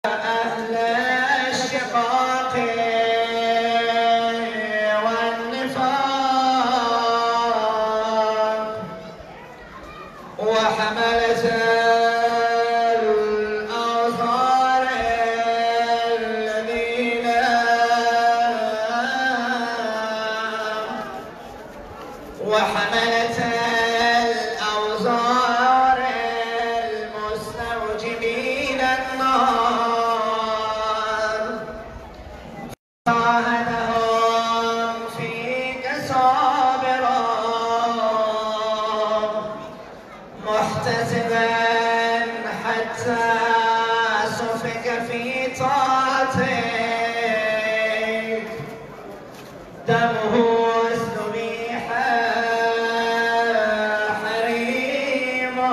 أهل الشقاق دمه استبيح حريما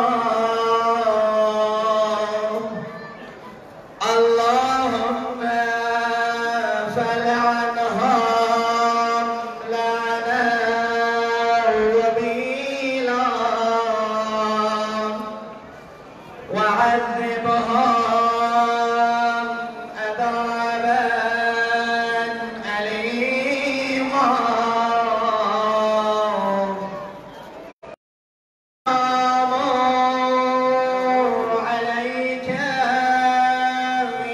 اللهم فلعنهم لعنا وبيلا وعذبهم عذابا أليما عليك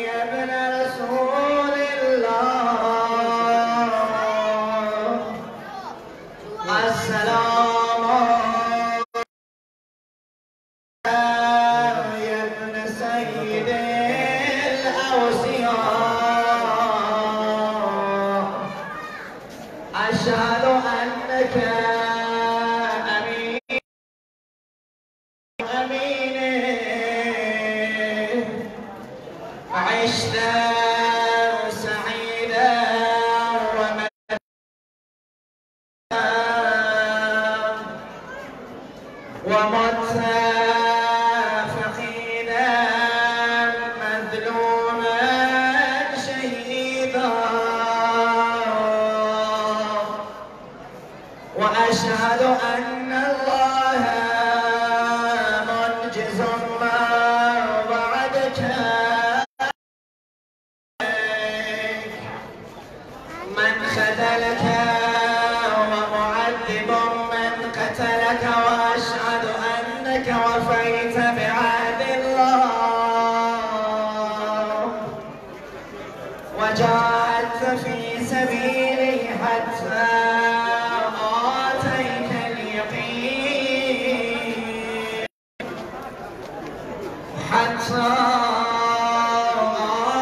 يا ابن رسول الله السلام يا ابن سيد الأوصياء أشهد أنك أمين عشت سعيدا ومت فقيدا مظلوما شهيدا وأشهد أن الله منجز ما وعدك من خذلك ومعذب من قتلك وأشهد أنك وفيت بعهد الله وجاهدت في سبيله حتى آتيك اليقين حتى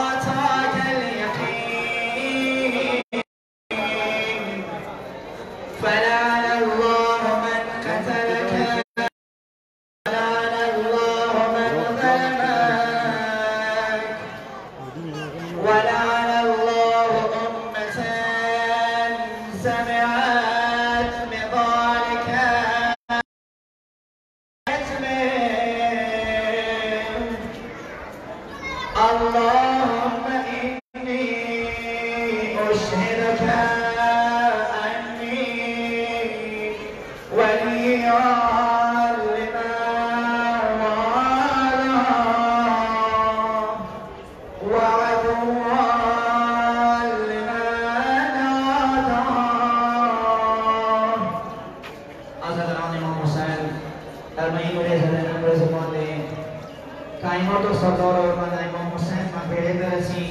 آتاك اليقين فلعن الله من قتلك ولعن الله من ظلمك ولعن الله أمة سمعت بذلك اللهم إني أشهدك أني ولي لمن والاه وعدوا لمن عاداه حضرت امام حسین ارمین ولے حضرت رضوان دے कायमत सरदार और इमाम हुसैन मान बेड़े दरसी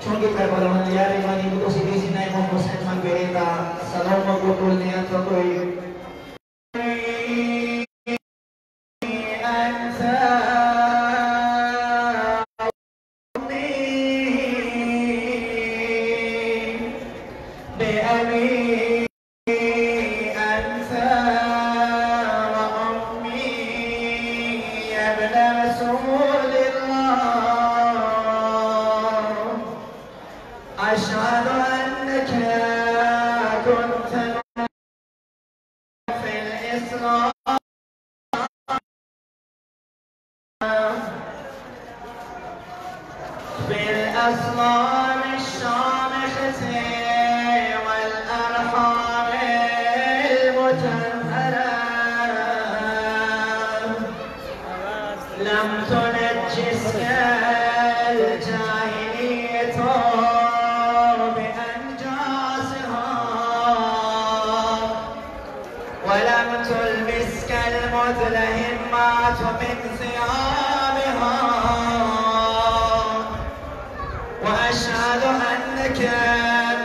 चुंगी करबला मन यार इमानी को सीधी सी ना इमाम हुसैन मान बेड़े दा सलाम को टोल ने तो कोई أشهد أنك كنت في الإسلام في الأصنام الشامخة والأرحام المطهرة لم تنجسك الجاهلية ولم تلبسك المدلهمات من ثيابها وأشهد أنك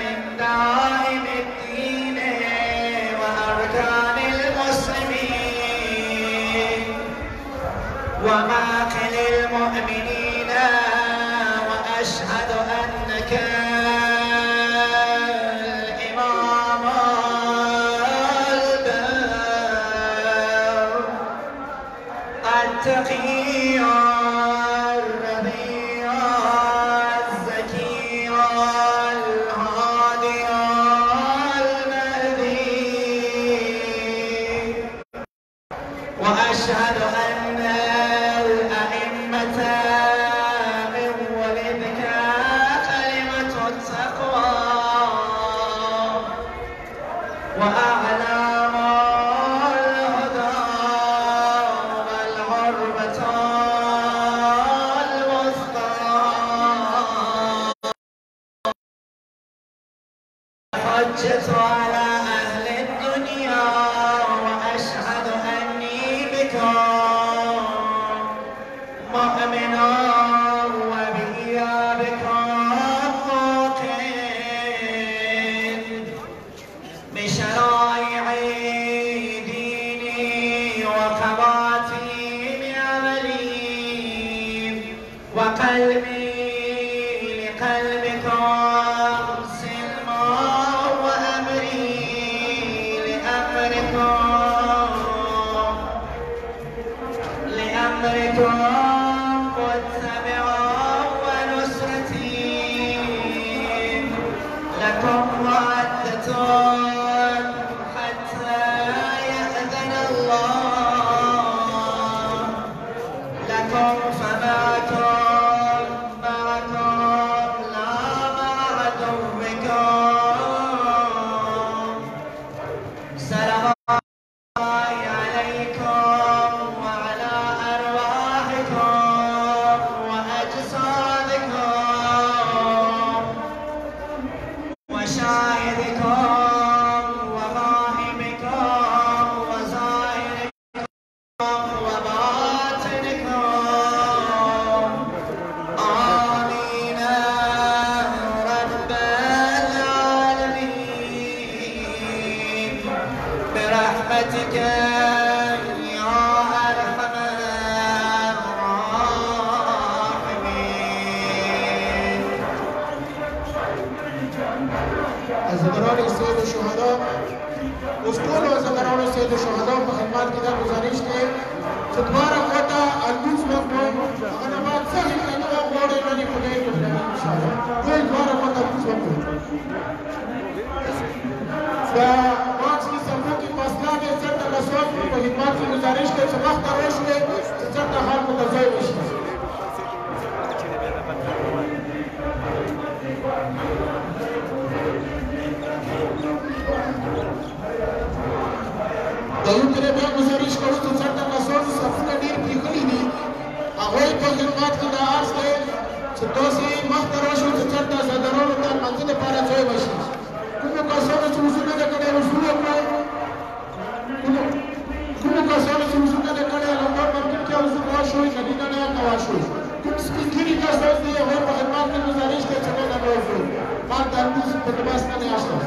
من دائم الدين وأركان المسلمين ومعقل المؤمنين وأشهد أنك التقي الرضي الزكي الهادي حجة على أهل الدنيا وأشهد أني بكم مؤمن وبإيابكم موقن بشرائع ديني وخواتيم عملي وقلبي لقلبكم سلما وأمري لأمركم متبعا ونصرتي لكم مودة حتى يأذن الله لكم فمعكم لا مع عدوكم سلام الله عليكم وعلى أرواحكم وأجسادكم وشاهدكم وغائبكم وزائركم وباطنكم آمين رب العالمين برحمتك يا أرحم الراحمين. عزاداران سید شهدا اسکول و عزاداران سید شهدا په خدمت کې دا گزارش دی چې دوباره خواته الموز وکړو هغه بعد څنګه کنه غوړې نه دی پدې کې ان شاء الله ټول دوباره خواته الموز وکړو دا پاس کی سمو کی مسئلہ دے څنګه لاسوات په خدمت کې گزارش دی چې وخت راوښته چې څنګه حال متځای وشي دایو ته بیا گزارش کوو چې څنګه لاسوات صفونه ډیر پریخلي دي هغه په خدمت کې دا عرض دی چې تاسو مخته راشئ چې څنګه عزادارانو ته منځ لپاره ځای وشي کومو کسانو چې وصول نه کړی وصول وکړئ کومو کسانو چې وصول نه کړی لومړی ممکن کې وصول وشوي جدیدا نه وشوي کوم سپین کسان دي هغه په خدمت کې گزارش کوي چې څنګه وصول ما د موږ په لباس نه آشنا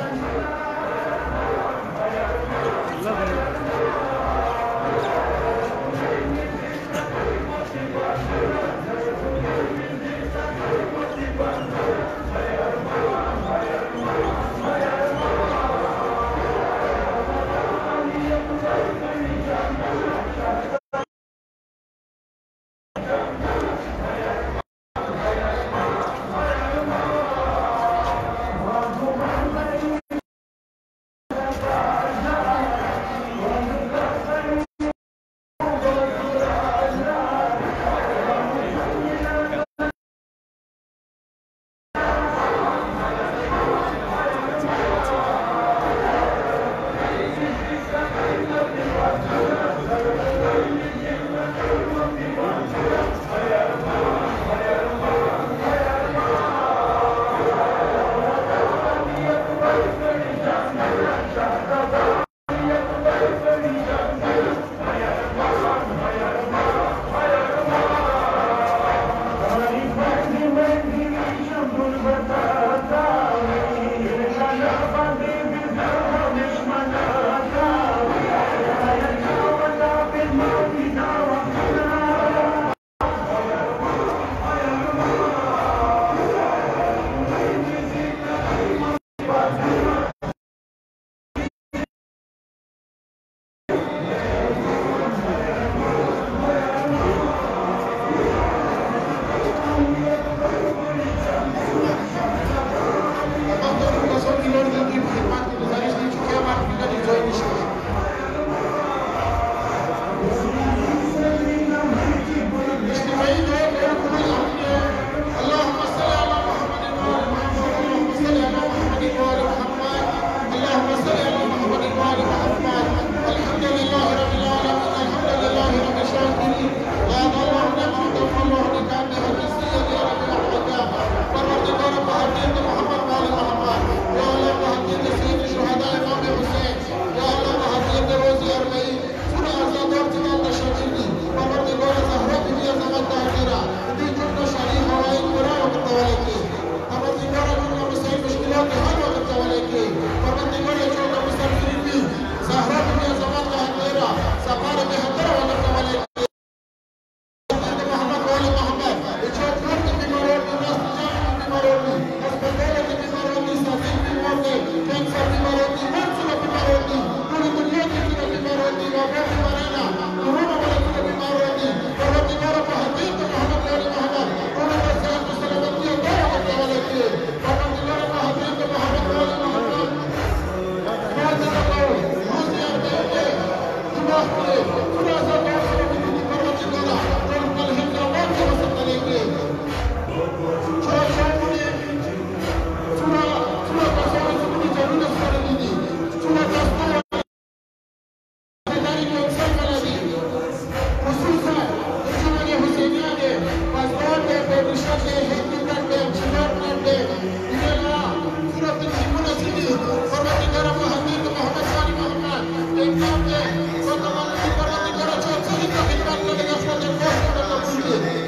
के परवरदिगार चौक मुसलमान भी ज़हरा के ज़मान का तेरा सफार बेहतर वाला वाले मोहम्मद वाले मोहम्मद जो पूर्ण के बीमारों की नस्जान की बीमारों की अस्पताल के बीमारों की साथी बीमारों की कैंसर बीमारों की मौसम बीमारों की पूरी दुनिया की बीमारों की वबा बीमारियां कोरोना वायरस की बीमारों की परवरदिगार मोहम्मद मोहम्मद वाले मोहम्मद पूरे देश को सलामती अता करने वाले के परवरदिगार मोहम्मद मोहम्मद वाले मोहम्मद बात करो रोज़ यार के जुमा के पूरा सब परवरदिगार तो कल हिंदा बात कर सकते हैं छोड़ छोड़ चुना चुना का सारे सुनी जरूरत पड़ेगी दी चुना का सरकारी को सब वाला दी खुसूसा इसमें हुसैनिया के पासपोर्ट के पेशा के हेडक्वार्टर के चिनार के इनेला पूरा तंजीमुना सिटी परवरदिगार मोहम्मद वाली मोहम्मद एक नाम के परवरदिगार चौक से खिदमत करने का फर्ज है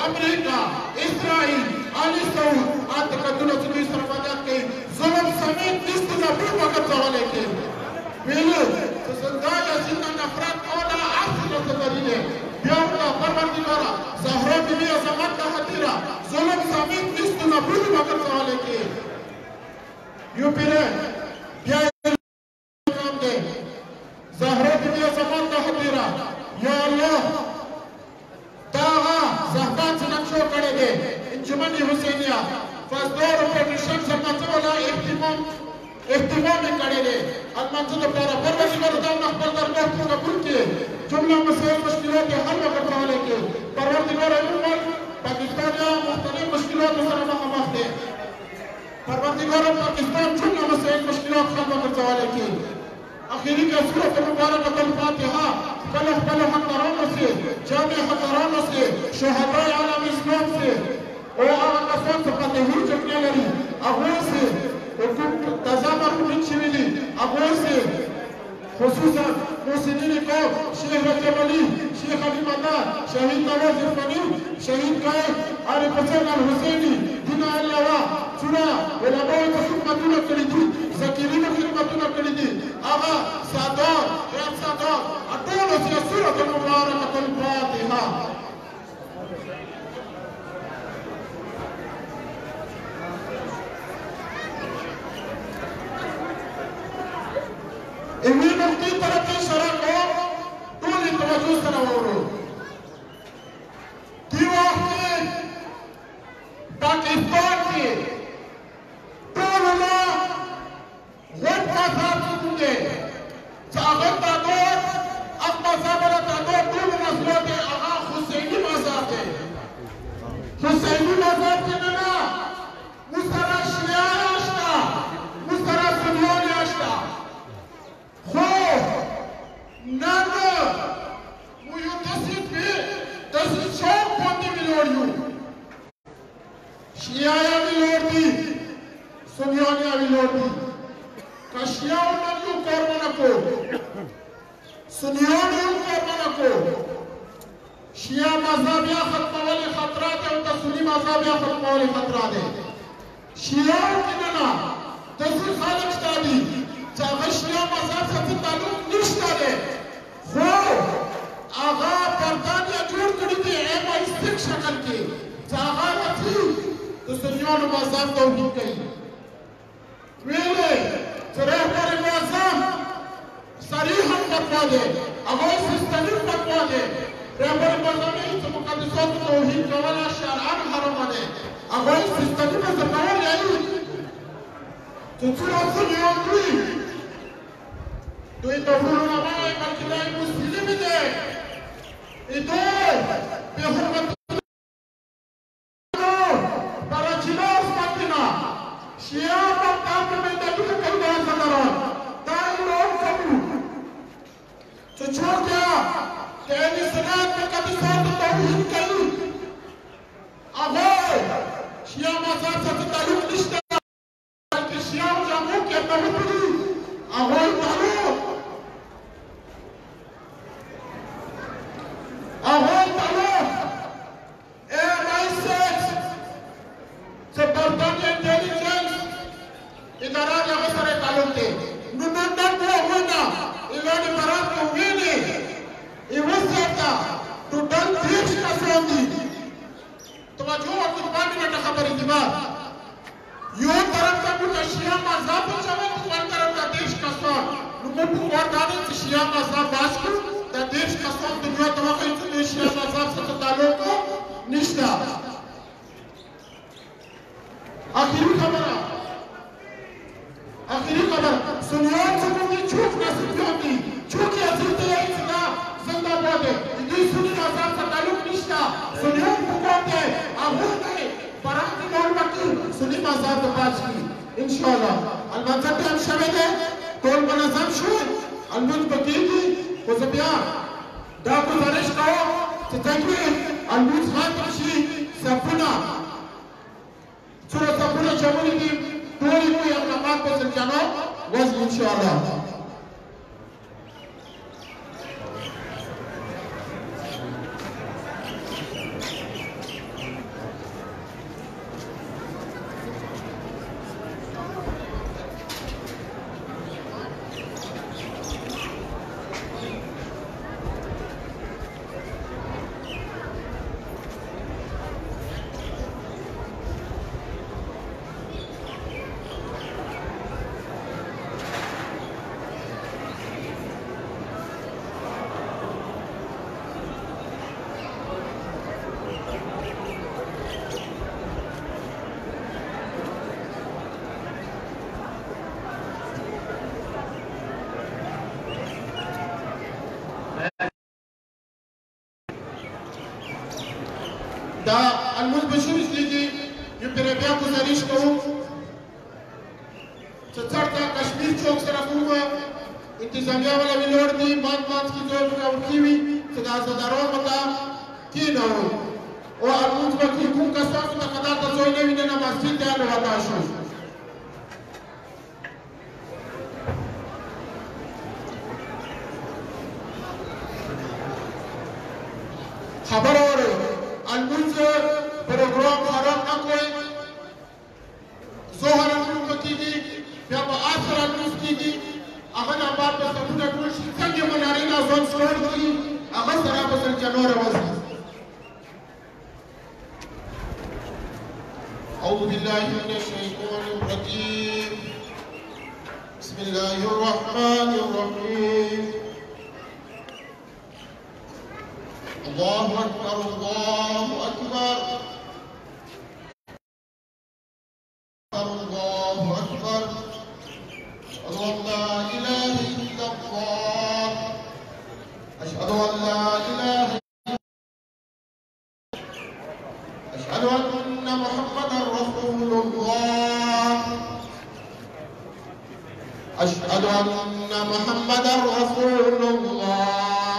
अमेरिका, इसराइल, आल तकद्दुन और इसराफात के जुल्म سمیت نیست نبود وقت زواله که بیلو زندان یزید نفرت اولا عصر تدریده بیامنا پروردگارا زهرا بیبی عظمت نهتیرا ظلم سمیت نیست نبود وقت زواله که یو پیره بیایی نام ده زهرا بیبی عظمت نهتیرا یا اللہ داغا زهبان سنکشو کڑے دے انجمنی حسینیہ فازدور پیٹیشن سمجھو لا احتمام کڑے دے المنزل پارا پروردگار داؤں اخبر درگاہ کو قبول کیے جملہ مسائل مشکلات حل وقت والے کے پروردگار عموماً پاکستانیہ مختلف مشکلات سره مخامخ دے پروردگار پاکستان جملہ مسائل مشکلات حل وقت والے کے آخری کا سورة المبارکة الفاتحة فلح فلح حقرانوں سے جامع حقرانوں سے شہداء عالم اسلام سے اور آقاسان سے فتحور جکنے لری اغوی سے تزامر من شویلی اغوی سے خصوصا محسنین قوم شیخ رجب علی شیخ علی مدار شہید نواز عرفانی شہید قائد عارف حسین الحسینی دینا اللہ چنا علماء خدمتونه کړې دي ذکرینو خدمتونه کړې دي هغه سادات غیر سادات ټولو چې سورة المبارکة الفاتحة ایمی نقطی طرف اشاره کو ټولې توجه سره واورو دې وخت کې پاکستان کې ټولنا غټ مذهب څنګه چې هغه تعداد اپ مذهب له تعداد ټول مسلط هغه حسیني مذهب دی حسیني مذهب کې نه مسترا شیعه اشتا مسترا سنیان اشتا خو نن مو یو تاسو شوق باندې ملوړیو شیعه ملوړي سنیانیا ویلوڑی کشیاؤ نمیو کارمانکو سنیانیو کارمانکو شیعہ مذہبیہ ختموالی خطرات ہے انتا سنی مذہبیہ ختموالی خطرات ہے شیعہوں کی ننا تسی خالق شتا دی چاہاں شیعہ مذہب سے تعلق نشتا دے خو آغا پردانیہ جوڑ کری دی ایم آئی سک شکل کی چاہاں رتی تو سنیانو مذہب توحید کئی ویلے رہبر معظم صریحاً فتوا دے اغوی سستنی فتوا دے رہبر معظم ایت مقدسات توحید جوالا شرعان حرم دے اغوی سستنی مذہبان یعنی چچورا سنیان دوی دوی توفر علماء ملکلائی مسلم دے ادوی بے حرمت براچلاس مکینا شیعہ مقام میں دلیل کرنے زدران دائرون کبو تو چھوڑ گیا کہ اہلی سنات میں قدسات توحید کئی آگوئے شیعہ مذہب سے تعلق نشتہ بلکہ شیعہ جامعوں کے محبوبی آگوئے تعلق آگوئے تعلق MI6 سے برطانیہ انٹیلیجنس ادارات یا سره تعلق دی نو نن دا وونه ایوانی برات کو ویني ایوستا ټوټل 30 کسان دي توجه وکړئ باندې خبرې دي ما یو طرف ته موږ شیعه مذهب چوي بل طرف ته 30 کسان نو موږ ورته چې شیعه مذهب واسکو د 30 کسان دنیا ته وایي چې شیعه مذهب سره تعلق نشته آخری خبر سنیان سکونی چوک نصیبیان دی چوکی عزیز دی ایسنا زندہ بوده دی سنی مذہب سا تعلق نشتا سنیان حکومت دے آہون دے براتی دور وقتی سنی مذہب دا پاس کی انشاءاللہ المنظر دے ہم شوے دے طول منظم شوئے المنظر بکیگی خوزبیان دا گزارش کہو تتاکوی المنظر خان تمشی سفنا سورة سفنا جمعونی دی دولی کوئی اقلامات پر سرکانو وزن انشاءاللہ دا الموز بشوش کیږي یو پر بیا گزارش کوم چې څرته کشمیر چوک سره کوم انتظامیه والا ویلوړ دي مات کی جو راوړي وي چې دا زدارو متا کینو او الموز باندې کوم کسانو ته قدر ته ځای نه ویني نه مسجد ته وتا شو خبر اور الموز پروگرام خراب نہ کوئی ظهر الموز کیږي بیا په اخر الموز کیږي هغه نه بعد په سمونه ټول شي څنګه منارینه ځون سور کی هغه سره په سر جنور وځي أعوذ بالله من الشيطان الرجيم بسم الله الرحمن الرحيم الله أكبر الله أكبر الله أكبر أشهد أن لا إله إلا الله أشهد أن محمدا رسول الله أشهد أن محمدا رسول الله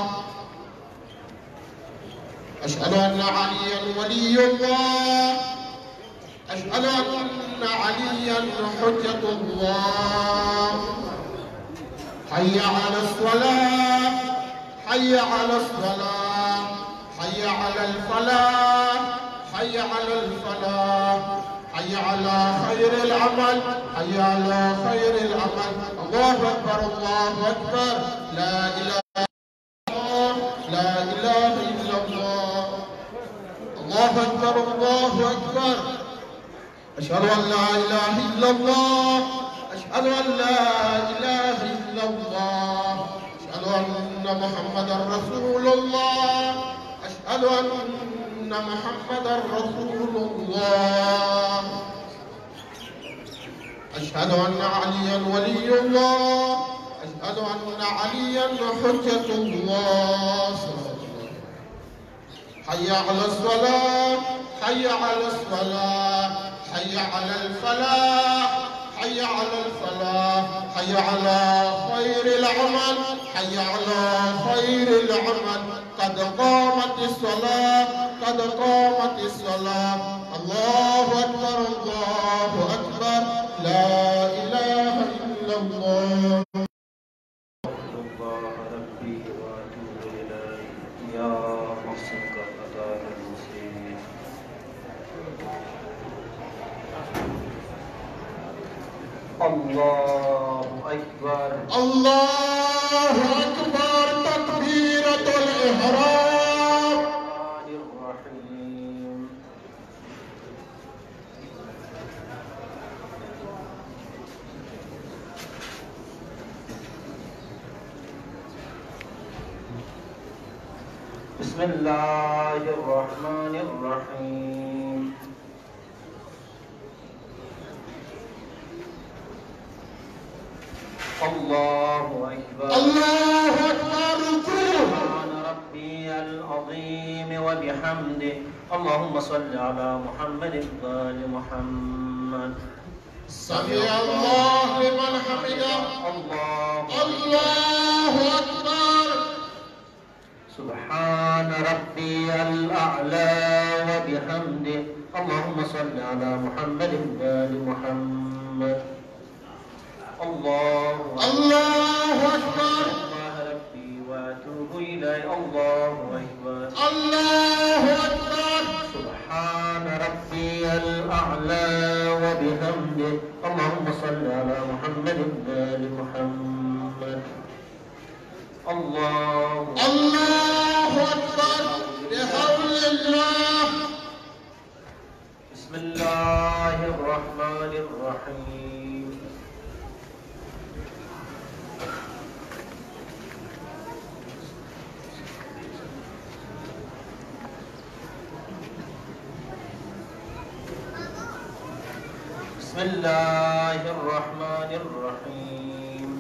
أشهد أن عليا ولي الله أشهد أن عليا حجة الله حي على الصلاة حي على الصلاة حي على الفلاح حي على الفلاح حي على خير العمل حي على خير العمل الله أكبر الله أكبر لا إله لا إله إلا الله الله أكبر الله أكبر أشهد أن لا إله إلا الله أشهد أن لا إله إلا الله أشهد أن محمدا رسول الله أشهد أن محمدا رسول الله أشهد أن عليا ولي الله أشهد أن عليا حجة الله حي على الصلاة حي على الصلاة حي على الفلاح حي على الفلاح حي على خير العمل حي على خير العمل قد قامت الصلاة قد قامت الصلاة الله أكبر الله أكبر لا إله إلا الله الله أكبر الله أكبر تكبيرة الإحرام الرحيم بسم الله الرحمن الرحيم الله أكبر الله أكبر سبحان ربي العظيم وبحمده اللهم صل على محمد وآل محمد سمع الله لمن حمده الله أكبر سبحان ربي الأعلى وبحمده اللهم صل على محمد وآل محمد الله أكبر الله ربي وأتوب إليه الله أكبر الله أكبر سبحان ربي الأعلى وبحمده اللهم صل على محمد وآل محمد الله أكبر بحول الله بسم الله الرحمن الرحيم بسم الله الرحمن الرحيم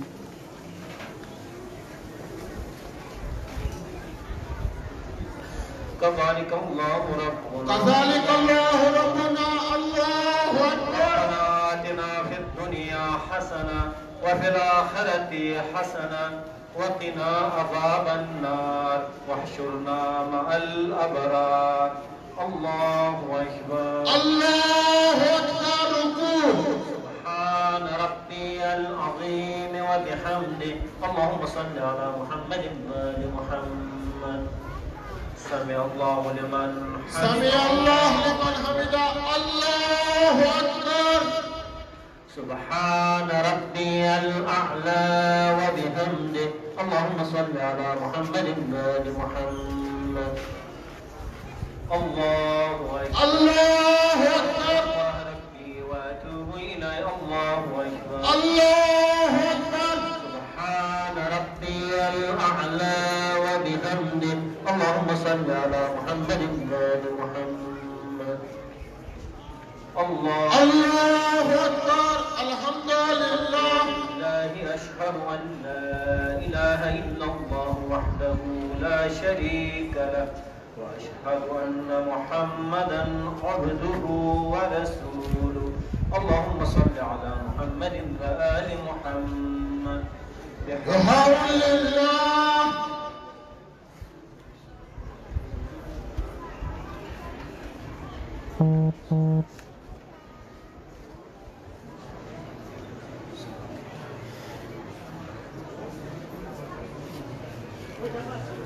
كذلك الله ربنا كذلك الله ربنا الله أكبر. ربنا آتنا في الدنيا حسنة وفي الآخرة حسنة وقنا عذاب النار واحشرنا مع الأبرار. الله أكبر. الله أكبر. ركوع. سبحان ربي العظيم وبحمده. اللهم صل على محمد وآل محمد. سمع الله لمن حمده. سمع الله لمن حمده. الله أكبر. سبحان ربي الأعلى وبحمده. اللهم صل على محمد وآل محمد. الله أكبر. الله أكبر. الله ربي وأتوب إليه. الله أكبر. الله أكبر. سبحان ربي الأعلى وبحمده. اللهم صل على محمد وآل محمد. الله أكبر. الحمد لله. أشهد أن لا إله إلا الله وحده لا شريك له وأشهد أن محمدا عبده ورسوله. اللهم صل على محمد وآل محمد بحول الله.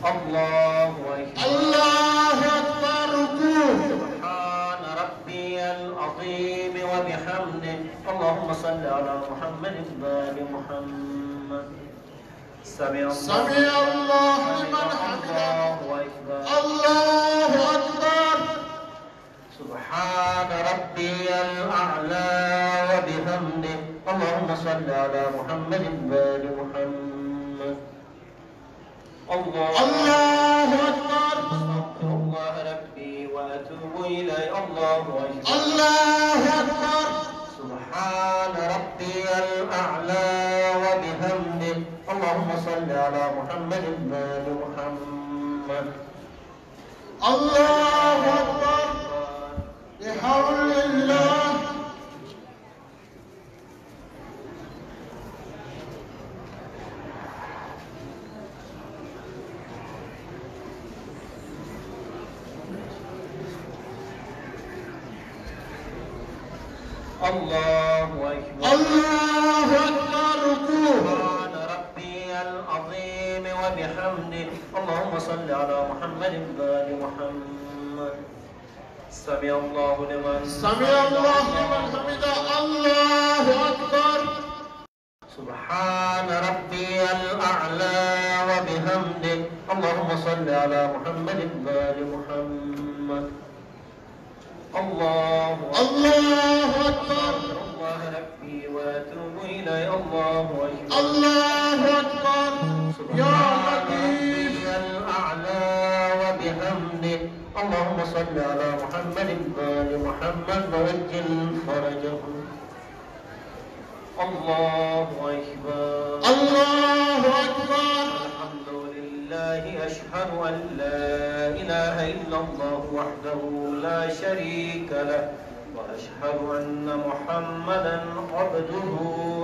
الله أكبر. الله أكبر. ركوع. سبحان ربي العظيم وبحمده. اللهم صل على محمد وآل محمد. سمع الله لمن حمده. الله أكبر. سبحان ربي الأعلى وبحمده. اللهم صل على محمد وآل محمد. الله أكبر. أستغفر الله ربي وأتوب إليه. الله أكبر. الله أكبر. سبحان ربي الأعلى وبحمده. اللهم صل على محمد وآل محمد. الله أكبر. بحول الله. الله أكبر. الله أكبر. ركوع. سبحان ربي العظيم وبحمده. اللهم صل على محمد وآل محمد. سمع الله لمن حمده. الله أكبر. سبحان ربي الأعلى وبحمده. اللهم صل على محمد وآل محمد. الله أكبر. الله ربي وأتوب إليه. الله أكبر. الله أكبر. يا سبحان لطيف. ربي الأعلى وبحمده. اللهم صل على محمد وآل محمد وعجل فرجهم. الله أكبر. الله أكبر. الحمد لله. أشهد أن لا إله إلا الله وحده لا شريك له وأشهد أن محمدا عبده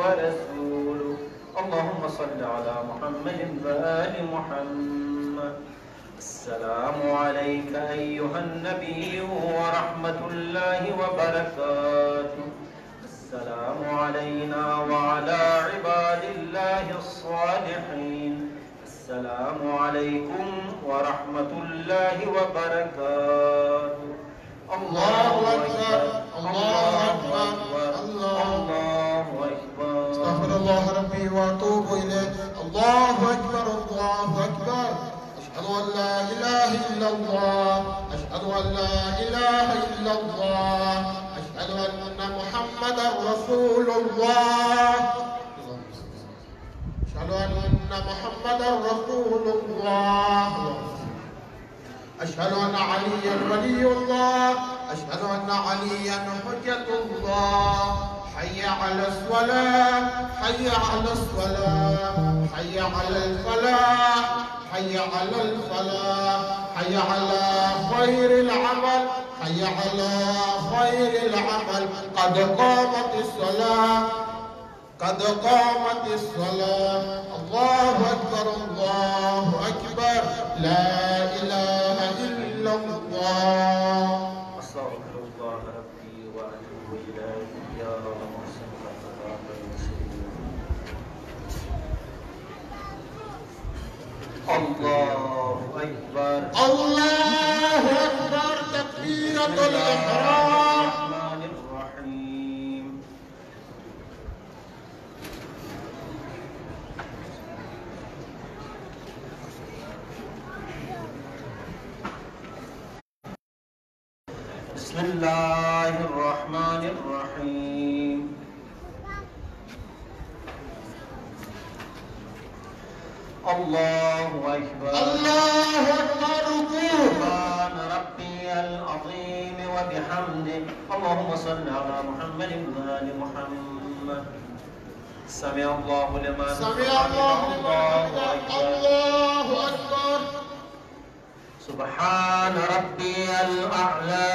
ورسوله. اللهم صل على محمد وآل محمد. السلام عليك أيها النبي ورحمة الله وبركاته. السلام علينا وعلى عباد الله الصالحين. السلام عليكم ورحمة الله وبركاته. الله أكبر. الله أكبر. الله أكبر. استغفر الله ربي وأتوب إليه. الله أكبر. الله أكبر. أشهد أن لا إله إلا الله. أشهد أن لا إله إلا الله. أشهد أن محمدا رسول الله. أشهد أن محمدا رسول الله. أشهد أن عليا ولي الله. أشهد أن عليا حجة الله. حي على الصلاة. حي على الصلاة. حي على الفلاح. حي على الفلاح، حي على خير العمل، حي على خير العمل. قد قامت الصلاة، قد قامت الصلاة. الله أكبر الله أكبر، لا إله إلا الله. أستغفر الله ربي وأتوب إليه يا محسن خطاب الله أكبر الله أكبر. تكبيرة الإحرام. الرحمن الرحيم. بسم الله الرحمن الرحيم. الله أكبر الله أكبر. سبحان ربي العظيم وبحمده. اللهم صل على محمد وآل محمد. سمع الله لمن سمع الله لمن حمده. الله أكبر. سبحان ربي الأعلى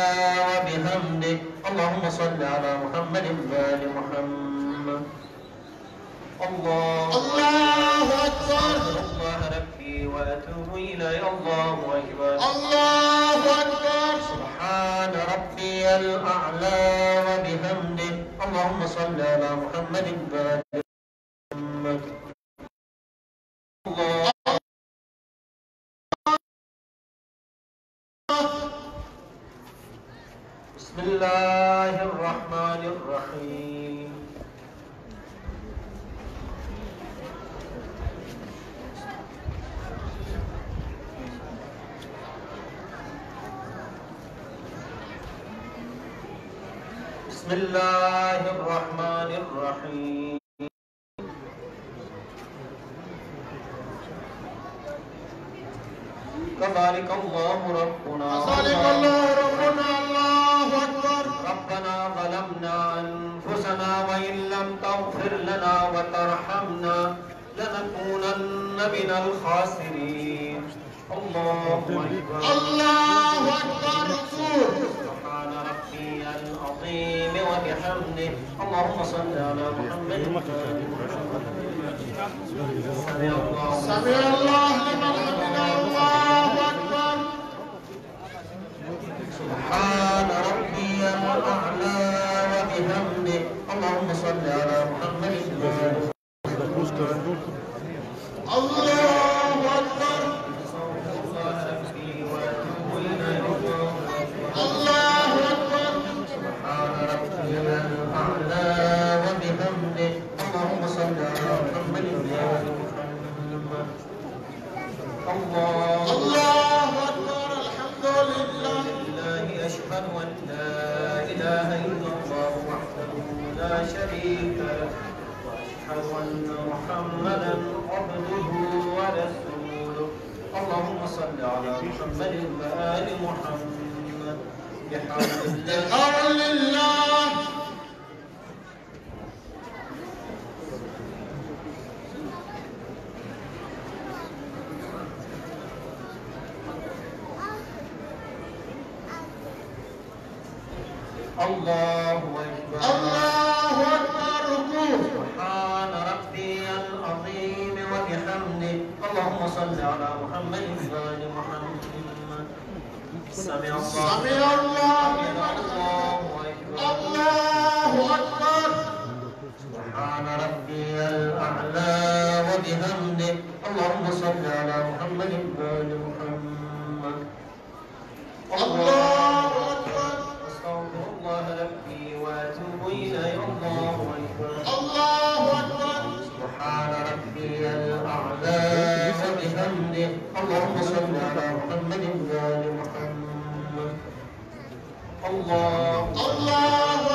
وبحمده. اللهم صل على محمد وآل محمد. الله أكبر. الله ربي وأتوب إليه. الله أكبر الله أكبر. سبحان ربي الأعلى وبحمده. اللهم صل على محمد وآل محمد. الله بسم الله الرحمن الرحيم. بسم الله الرحمن الرحيم. كذلك الله ربنا. كذلك الله ربنا. الله أكبر. ربنا ظلمنا أنفسنا وإن لم تغفر لنا وترحمنا لنكونن من الخاسرين. الله أكبر. الله أكبر. سبحان ربي العظيم وبحمده. اللهم صل على محمد. سمع الله لمن حمده. الله أكبر. سبحان ربي الأعلى وبحمده. اللهم صل على محمد. الله أكبر. الله أكبر. سبحان ربي الأعلى وبحمده. اللهم صل على محمد. الله أكبر. الحمد لله. لله أشهد أن لا إله إلا الله وحده لا شريك له وأشهد أن محمدا عبده ورسوله. اللهم صل على محمد وآل محمد بحول الله. بحول الله. الله أكبر. الله أكبر. سبحان ربي العظيم وبحمده. اللهم صل على محمد وآل محمد. سمع سمع الله لمن حمده. الله أكبر. سبحان ربي الأعلى وبحمده. اللهم صل على محمد وآل محمد. الله أكبر. أستغفر الله ربي وأتوب إليه. الله أكبر. الله أكبر. سبحان ربي الأعلى وبحمده. اللهم صل على محمد وآل محمد. الله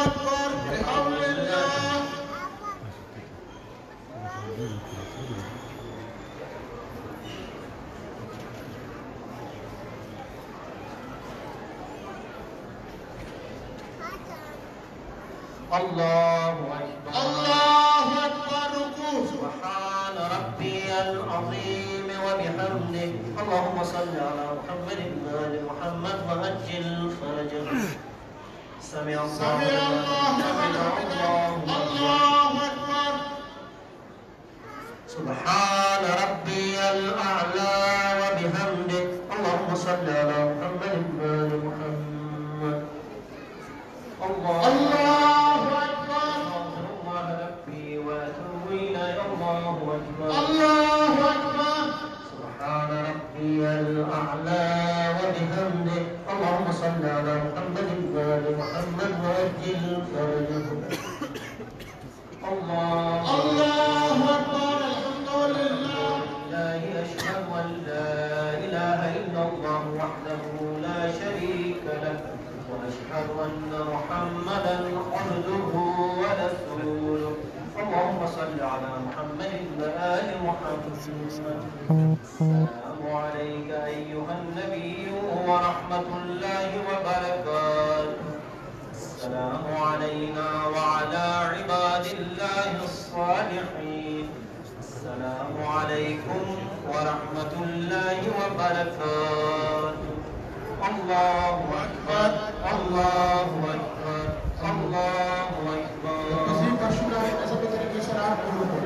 أكبر. بحول الله. الله أكبر. الله أكبر. سبحان ربي العظيم وبحمده. اللهم صل على محمد وآل محمد وعجل فرجه. سمع الله لمن حمده. الله أكبر. سبحان ربي الأعلى وبحمده. اللهم صل على محمد وآل محمد. الله أكبر. أستغفر الله ربي وأتوب إليه. الله أكبر. الله أكبر. سبحان ربي الأعلى وبحمده. اللهم صل على محمد وآل محمد وأجل فرجه. الله أكبر. الحمد لله. أشهد أن لا إله إلا الله وحده لا شريك له وأشهد أن محمدا عبده ورسوله. اللهم صل على محمد وآل محمد. السلام عليك أيها النبي ورحمة الله وبركاته. السلام علينا وعلى عباد الله الصالحين. السلام عليكم ورحمة الله وبركاته. الله أكبر. الله أكبر. الله أكبر. तस्लीम का शुक्र है ऐसा भी तरीके से आप लोगों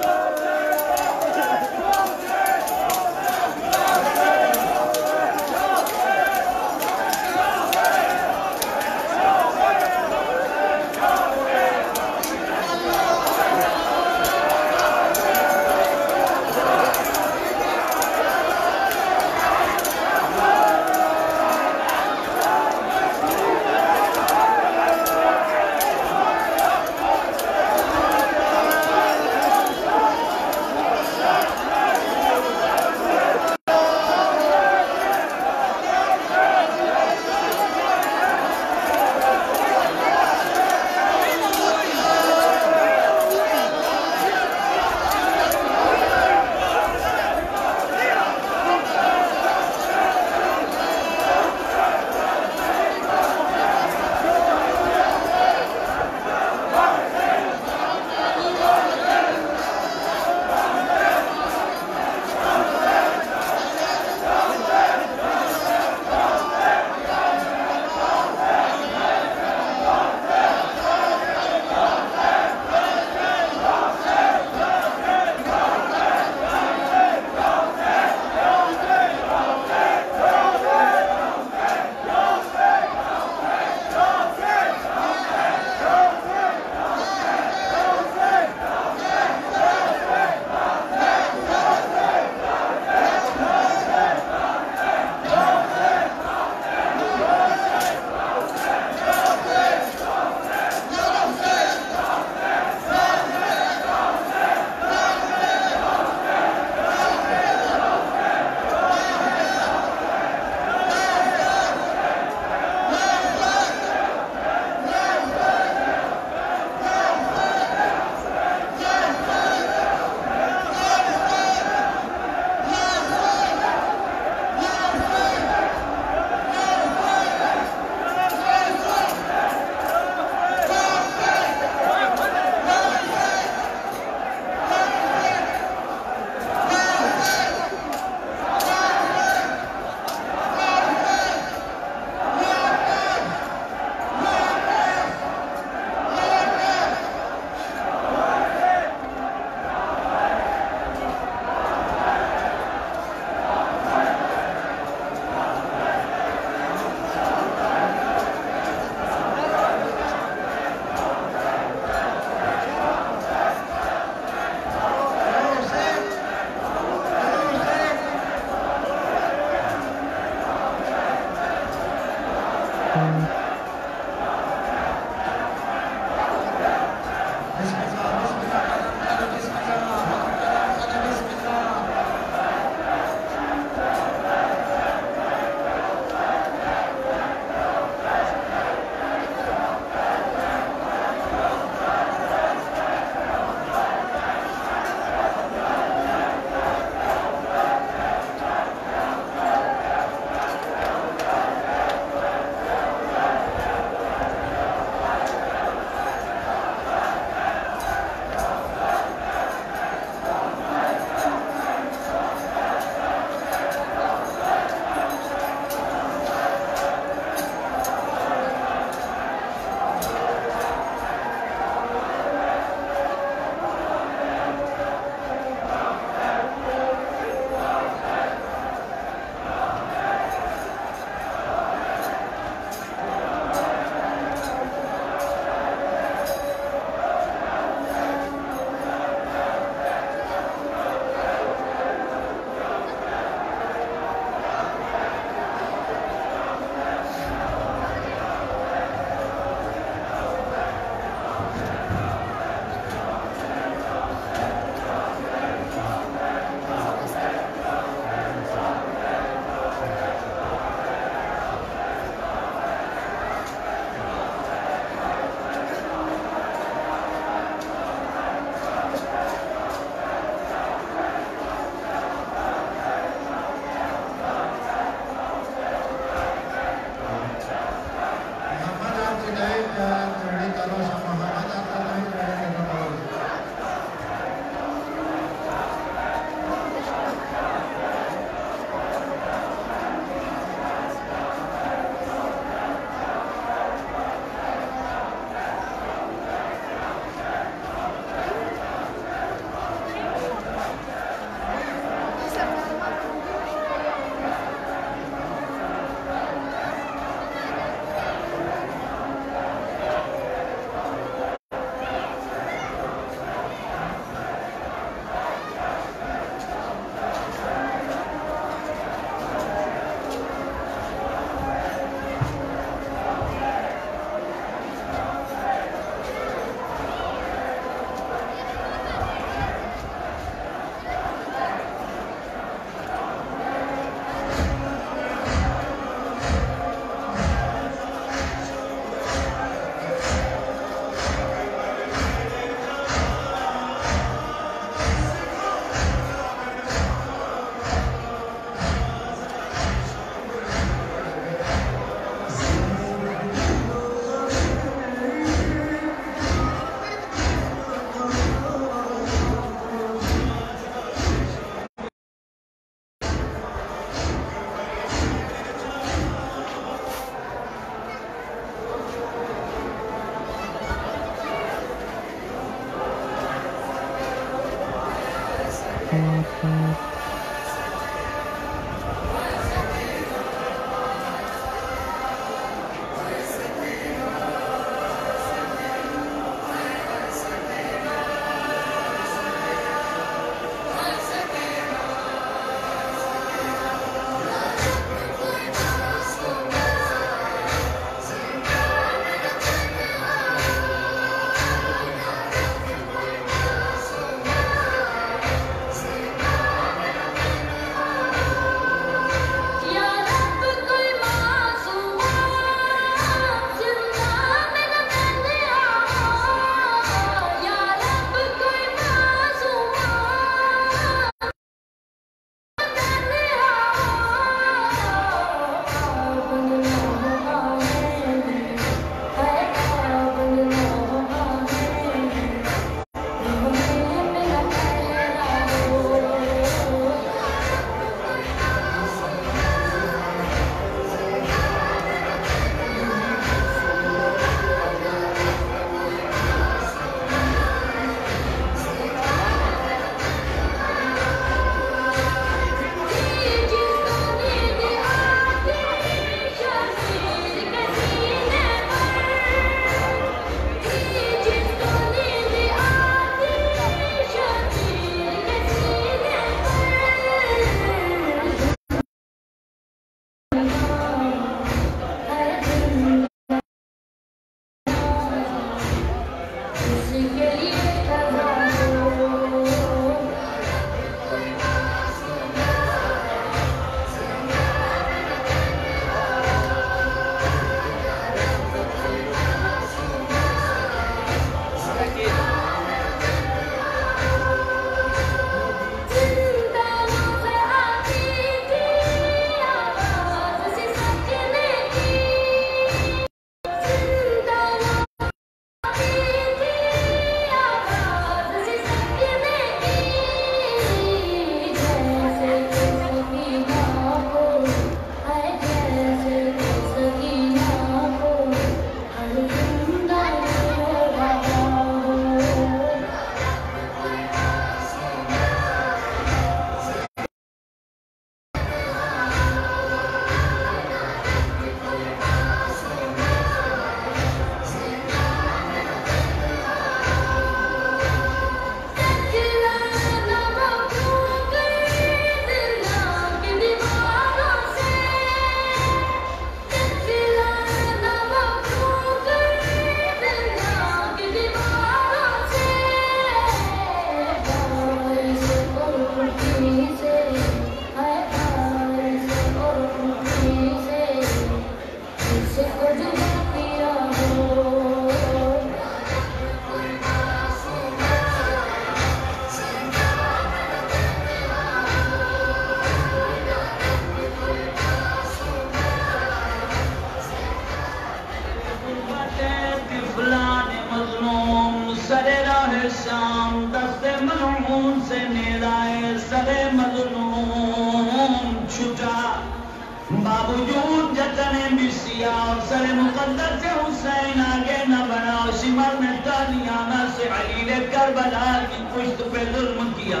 बावजूद जतने भी सिया अफसर मुकद्दस से हुसैन आगे न बढ़ा। शिमर में तालियाना से अली ने करबला की पुश्त पे जुल्म किया।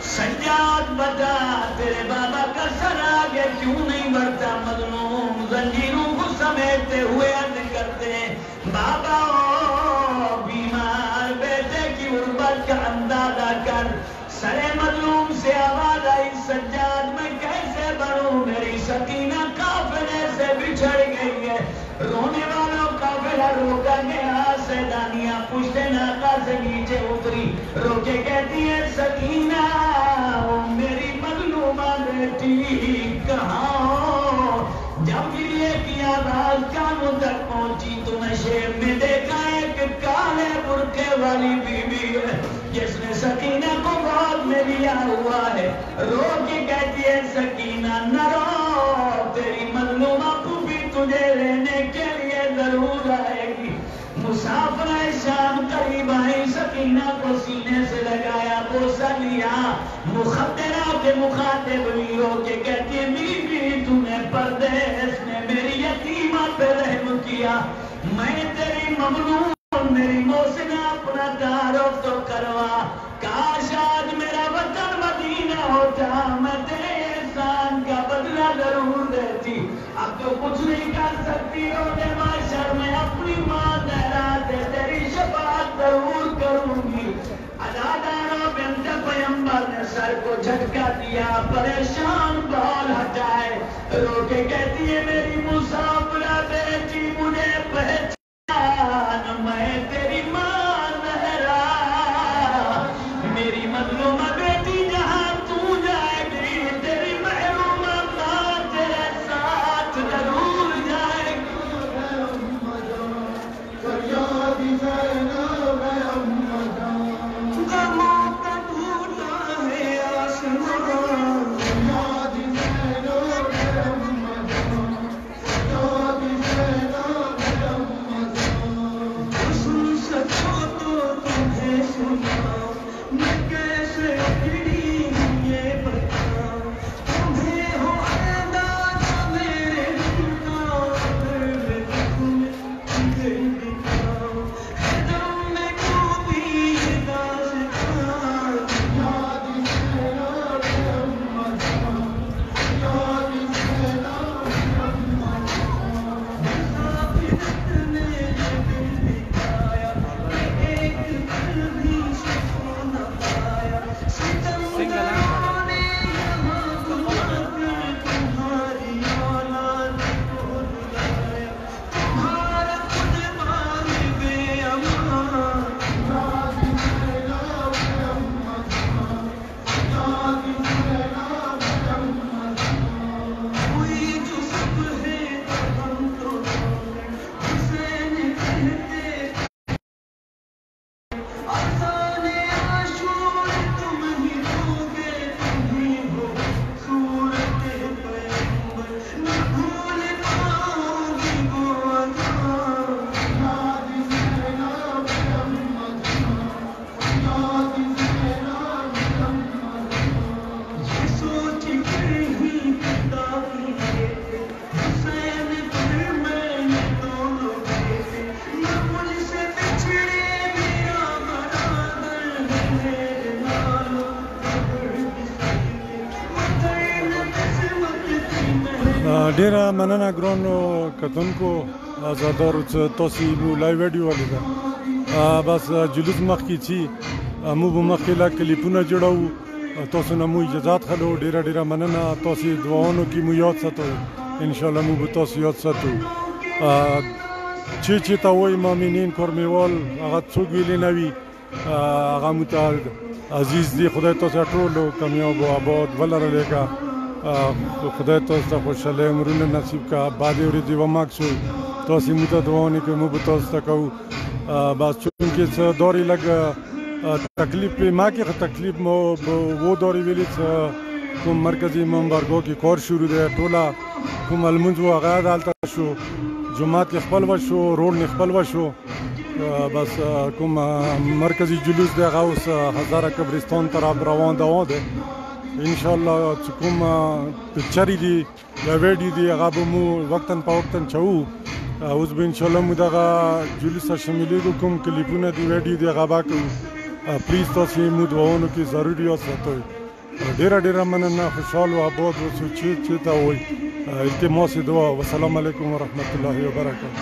सज्जाद बता तेरे बाबा का सर आगे क्यों नहीं बढ़ता? मजलूम जंजीरों को समेटते हुए अर्ज करते बाबा ओ बीमार बेटे की गुर्बत का अंदाजा कर। सरे मजलूम से आवाज आई सज्जाद मैं कैसे बढ़ूं? मेरी सकीना काफिले से बिछड़ गई है। रोने वालों काफिला रोका गया। सैदानियां पुश्ते नाका से नीचे उतरी, रोके कहती है सकीना ओ मेरी मजलूमा बेटी कहाँ हो? जब गिरिए की आवाज कानों तक पहुंची तो नशे में देखा एक काले बुरके वाली बीबी है जिसने सकीना को बहुत में लिया हुआ है। रो के कहती है सकीना न रो, तेरी मजलूमा भी तुझे लेने के लिए जरूर आएगी। मुसाफिर शाम करीब आई, सकीना को सीने से लगाया, बोसा लिया, मुखद्दरा के मुखातिब रो के कहती है बीबी तूने परदेश में मेरी यतीमा पे रहम किया। मैं तेरी ममनून मेरी मोहसिना अपना तारुफ तो करवा। काश आज मेरा वतन मदीना तो कुछ नहीं कर सकती, रोने माशर में अपनी माँ दहरा दे, तेरी शफाअत जरूर करूंगी। अदादारों बिन्त पैगंबर ने सर को झटका दिया, परेशान बाल हटाए, रो के कहती है मेरी मुसाफिरा बेटी मुझे पहचान, मैं तेरी माँ दहरा, मेरी मजलूमा बेटी जहाँ तू जाएगी तेरी महरूमा माँ तेरे साथ जरूर जाएगी। गमों का भूला है आसमां, सुन सको तो तुम्हें सुनाओ, मैं कैसे गिरी ये बताओ, तुम्हें हो अंदाजा मेरे दिल का, तुम्हें दिखाओ, दम में डूबी ये दास्तां, मुसाफिरत ने ये दिल दिखाया, एक पल भी सो न पाया, सितमगरों ने यहाँ बुलाकर तुम्हारी औलाद को रुलाया, तुम्हारा खुद मांग गए अम्मा, कोई जो सब है तो हम तो हुसैन कहते, आसाने आशूर तुम ही दोगे, तुम ही हो सूरत पैगंबर, न भूल पाओगी वो ये सोच कर ही खुदा की देते, हुसैन पर मैंने दोनों बेटे, न मुझसे बिछड़े मेरा बराबर है, मेरे नालों कब्र बिसरते, वतन किस्मत थी महल। ډیره مننه ګرانو کتونکو آزادارو چې تاسو مو لایو ویډیو ولیده. بس جلوس مخکې چې مو به مخکې لا کلیپونه جوړو، تاسو نه مو اجازات خلو. ډیره مننه، تاسو دعاونو کې مو یاد ساتو، ان شاء الله مو به تاسو یاد ساتو. چې ته وای مامینین کورمیوال هغه څوک ویلی نه وي، هغه مو ته عزیز دی. خدای تاسو ټول کامیاب او آباد ولرلېږه. خدای تاسو ته خوشحاله عمرونه نصیب کا، بعد ورځې وماک شو تاسو مو ته دعاونه کوي، مو به تاسو ته کوو. بس چونکې څه دورې لږ تکلیف په ما کې تکلیف مو وہ دورې ویلې چې کوم مرکزي منبرګو کې کار شروع دی، ټوله کوم المنځ و هغه دلته شو، جماعت کې خپل وشو، روډ نه خپل وشو. بس کوم مرکزي جلوس دی هغه اوس هزاره قبرستان طرف روان دی. ان شاء الله چې کوم پکچرې دي یا ویډیو دي هغه به مو وقتاً په وقتاً چوو. اوس به ان شاء الله مو دغه جلوس ته شاملېږو، کوم کلیپونه دي ویډیو دي هغه به کوو. پلیز تاسو یې مو دعاونو کې ضرور یاد ساتئ. ډیره مننه، خوشحال او آباد اوسئ. چې ته وایي التماس دعا. والسلام علیکم ورحمت الله وبرکاته.